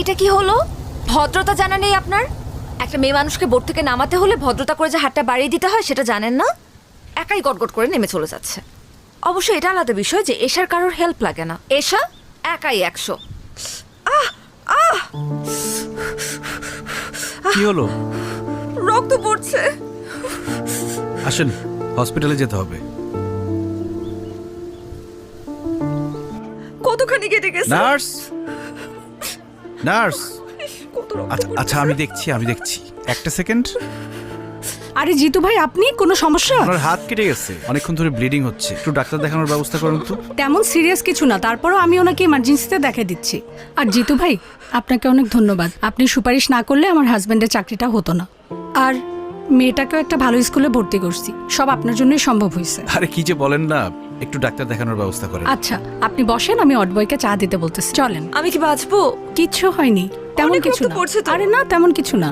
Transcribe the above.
এটা কি হলো? ভদ্রতা জানা নেই আপনার? একটা মেয়ে মানুষকে বোট থেকে নামাতে হলে ভদ্রতা করে যে হাতটা বাড়িয়ে দিতে হয় সেটা জানেন না? একাই গটগট করে নেমে চলে যাচ্ছে। অবশ্য এটা আলাদা বিষয় যে এশার কারোর হেল্প লাগে না, এশা একাই 100। কি হলো? রক্ত পড়ছে। আসেন, হসপিটালে যেতে হবে। কতখানি কেটে গেছে? Nurse, nurse. কত রক্ত আচ্ছা পড়ছে। আচ্ছা, আমি দেখছি একটা সেকেন্ড। আরে জিতু ভাই, আপনি কোনো সমস্যা? আপনার হাত কেটে গেছে, অনেকক্ষণ ধরে ব্লিডিং হচ্ছে, একটু ডাক্তার দেখানোর ব্যবস্থা করুন তো। তেমন সিরিয়াস কিছু না, তারপরও আমি ওনাকে ইমার্জেন্সিতে দেখে দিচ্ছি। আর জিতু ভাই, আপনাকে অনেক ধন্যবাদ। আপনি সুপারিশ না করলে আমার হাজবেন্ডের চাকরিটা হতো না। আর মেয়েটাকেও একটা ভালো স্কুলে ভর্তি করছি, সব আপনার জন্যই সম্ভব হয়েছে। আরে কি যে বলেন না, একটু ডাক্তার দেখানোর ব্যবস্থা করেন। আচ্ছা, আপনি বসেন, আমি অডবয়কে চা দিতে বলতেছি। চলেন। আমি কি বাঁচবো? কিচ্ছু হয়নি, তেমন অনেক কিছু রক্ত না। পড়ছে তো। আরে না, তেমন কিছু না।